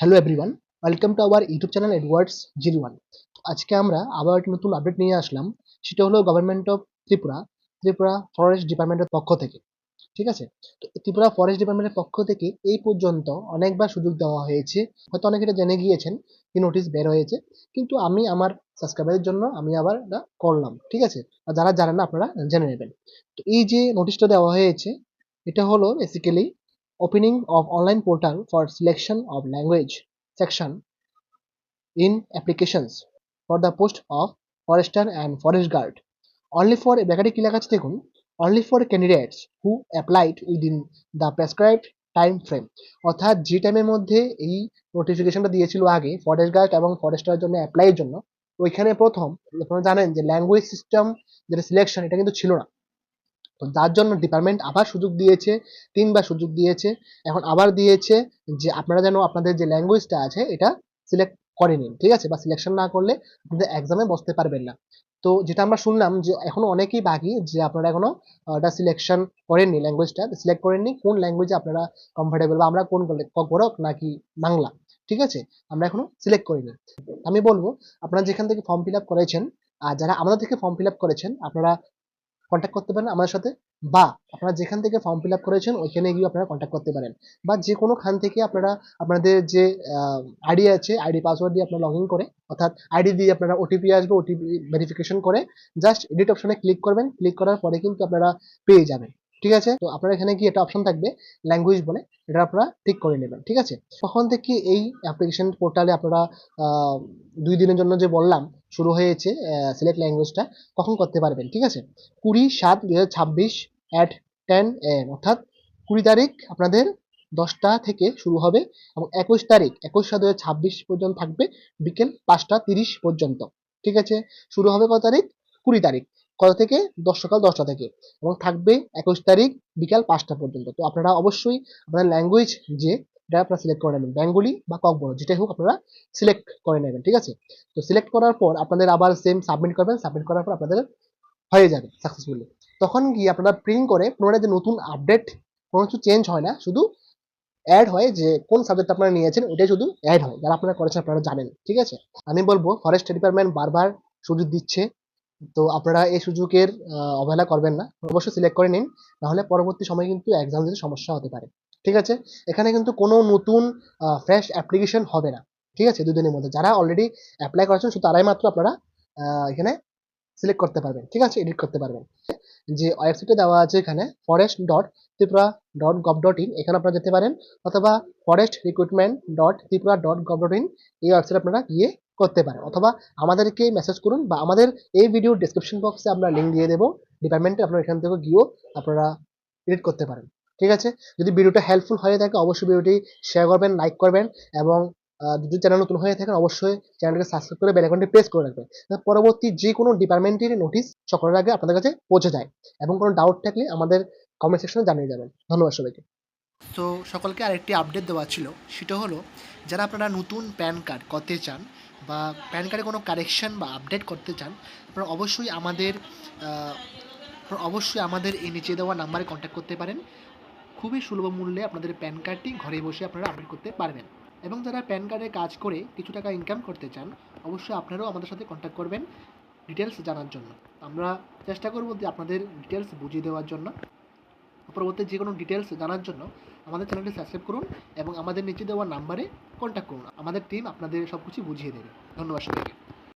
Hello everyone, welcome to our YouTube channel Edwards 01। আজকে আমরা আবার একটা নতুন আপডেট নিয়ে আসলাম। সেটা হলো গভর্নমেন্ট অফ ত্রিপুরা ফরেস্ট ডিপার্টমেন্টের পক্ষ থেকে। ঠিক আছে? তো ত্রিপুরা ফরেস্ট ডিপার্টমেন্টের পক্ষ থেকে এই পর্যন্ত অনেকবার সুযোগ দেওয়া হয়েছে। হয়তো অনেকে এটা জেনে গিয়েছেন কি নোটিশ বের হয়েছে, কিন্তু আমি আমার সাবস্ক্রাইবারের জন্য আমি আবার এটা করলাম। ঠিক আছে? আর যারা জানেন না আপনারা জেনে নেবেন। তো এই যে নোটিশটা দেওয়া হয়েছে, এটা হলো basically opening of online portal for selection of language section in applications for the post of forester and forest guard only for ব্র্যাকেটে কি লেখা আছে দেখুন, only for candidates who applied within the prescribed time frame। অর্থাৎ যে টাইমের মধ্যে এই নোটিফিকেশনটা দিয়েছিল আগে ফরেস্ট গার্ড এবং ফরেস্টারের জন্য অ্যাপ্লাইয়ের জন্য, ওইখানে প্রথম আপনারা জানেন যে ল্যাঙ্গুয়েজ সিস্টেম যেটা সিলেকশন এটা কিন্তু ছিল না। তো যার জন্য ডিপার্টমেন্ট আবার সুযোগ দিয়েছে, ৩ বার সুযোগ দিয়েছে। এখন আবার দিয়েছে যে আপনারা যেন আপনাদের যে ল্যাঙ্গুয়েজটা আছে এটা সিলেক্ট করে নিন। ঠিক আছে? বা সিলেকশন না করলে আপনাদের এক্সামে বসতে পারবেন না। তো যেটা আমরা শুনলাম যে এখনো অনেকেই বাকি যে আপনারা এখনো ওটা সিলেকশন করেননি, ল্যাঙ্গুয়েজটা সিলেক্ট করেননি কোন ল্যাঙ্গুয়েজে আপনারা কমফোর্টেবল বা আমরা কোন ককবরক নাকি বাংলা। ঠিক আছে? আমরা এখনো সিলেক্ট করিনি। আমি বলবো আপনারা যেখান থেকে ফর্ম ফিল আপ করেছেন আর যারা আমাদের থেকে ফর্ম ফিল আপ করেছেন আপনারা কন্ট্যাক্ট করতে পারেন আমাদের সাথে, বা আপনারা যেখান থেকে ফর্ম ফিল আপ করেছেন ওইখানে গিয়ে আপনারা কন্ট্যাক্ট করতে পারেন, বা যে কোনো খান থেকে আপনারা আপনাদের যে আইডি আছে আইডি পাসওয়ার্ড দিয়ে আপনারা লগ ইন করে, অর্থাৎ আইডি দিয়ে আপনারা ওটিপি আসবে, ওটিপি ভেরিফিকেশন করে জাস্ট এডিট অপশনে ক্লিক করবেন। ক্লিক করার পরে কিন্তু আপনারা পেয়ে যাবেন। ঠিক আছে? তো আপনারা এখানে গিয়ে একটা অপশন থাকবে ল্যাঙ্গুয়েজ বলে, এটা আপনারা ঠিক করে নেবেন। ঠিক আছে? তখন থেকে এই অ্যাপ্লিকেশন পোর্টালে আপনারা 2 দিনের জন্য যে বললাম শুরু হয়েছে সিলেক্ট ল্যাঙ্গুয়েজটা, কখন করতে পারবেন। ঠিক আছে? 20/7/2026 at 10 AM, অর্থাৎ 20 তারিখ আপনাদের 10টা থেকে শুরু হবে এবং 21 তারিখ 21/7/2026 পর্যন্ত থাকবে বিকেল 5টা 30 পর্যন্ত। ঠিক আছে? শুরু হবে কত তারিখ? 20 তারিখ। কত থেকে? সকাল 10টা থেকে, এবং থাকবে 21 তারিখ বিকাল 5টা পর্যন্ত। তো আপনারা অবশ্যই আপনার ল্যাঙ্গুয়েজ যে এটা আপনারা সিলেক্ট করে নেবেন, বেঙ্গলি বা ককবরক যেটাই হোক আপনারা সিলেক্ট করে নেবেন। ঠিক আছে? তো সিলেক্ট করার পর আপনাদের আবার সেম সাবমিট করবেন। সাবমিট করার পর আপনাদের হয়ে যাবে সাকসেসফুলি। তখন গিয়ে আপনারা প্রিন্ট করে পুনরায় যে নতুন আপডেট, কোনো কিছু চেঞ্জ হয় না, শুধু অ্যাড হয় যে কোন সাবজেক্ট আপনারা নিয়েছেন ওইটাই শুধু অ্যাড হয়, যারা আপনারা করেছেন আপনারা জানেন। ঠিক আছে? আমি বলবো ফরেস্ট ডিপার্টমেন্ট বারবার সুযোগ দিচ্ছে, তো আপনারা এই সুযোগের অবহেলা করবেন না, অবশ্যই সিলেক্ট করে নিন, নাহলে পরবর্তী সময় কিন্তু এক্সাম দিতে সমস্যা হতে পারে। ঠিক আছে? এখানে কিন্তু কোনো নতুন ফ্রেশ অ্যাপ্লিকেশন হবে না। ঠিক আছে? 2 দিনের মধ্যে যারা অলরেডি অ্যাপ্লাই করেছেন শুধু তারাই মাত্র আপনারা এখানে সিলেক্ট করতে পারবেন। ঠিক আছে? এডিট করতে পারবেন। যে ওয়েবসাইটে দেওয়া আছে এখানে forest.tripura.gov.in, এখানে আপনারা যেতে পারেন, অথবা forestrecruitment.tripura.gov.in এই ওয়েবসাইটে আপনারা গিয়ে করতে পারেন, অথবা আমাদেরকে মেসেজ করুন, বা আমাদের এই ভিডিও ডেসক্রিপশন বক্সে আমরা লিঙ্ক দিয়ে দেবো ডিপার্টমেন্টে, আপনারা এখান থেকে গিয়েও আপনারা এডিট করতে পারেন। ঠিক আছে? যদি ভিডিওটা হেল্পফুল হয়ে থাকে অবশ্যই ভিডিওটি শেয়ার করবেন, লাইক করবেন, এবং যদি চ্যানেল নতুন হয়ে থাকেন অবশ্যই চ্যানেলকে সাবস্ক্রাইব করে বেল আইকনটি প্রেস করে রাখবেন, পরবর্তী যে কোনো ডিপার্টমেন্টের নোটিশ সকলের আগে আপনাদের কাছে পৌঁছে যায়। এবং কোনো ডাউট থাকলে আমাদের কমেন্ট সেকশনে জানিয়ে যাবেন। ধন্যবাদ সবাইকে। তো সকলকে আরেকটি আপডেট দেওয়া ছিল, সেটা হলো যারা আপনারা নতুন প্যান কার্ড করতে চান বা প্যান কার্ডে কোনো কারেকশন বা আপডেট করতে চান, আপনারা অবশ্যই আমাদের এই নিচে দেওয়া নাম্বারে কন্ট্যাক্ট করতে পারেন। খুবই সুলভ মূল্যে আপনাদের প্যান কার্ডটি ঘরে বসে আপনারা আপডেট করতে পারবেন। এবং যারা প্যান কার্ডে কাজ করে কিছু টাকা ইনকাম করতে চান, অবশ্যই আপনারাও আমাদের সাথে কন্ট্যাক্ট করবেন ডিটেলস জানার জন্য। আমরা চেষ্টা করব যে আপনাদের ডিটেলস বুঝিয়ে দেওয়ার জন্য। পরবর্তী যে কোনো ডিটেলস জানার জন্য আমাদের চ্যানেলটি সাবস্ক্রাইব করুন এবং আমাদের নিচে দেওয়া নাম্বারে কন্ট্যাক্ট করুন। আমাদের টিম আপনাদের সব কিছু বুঝিয়ে দেবে। ধন্যবাদ সবাইকে।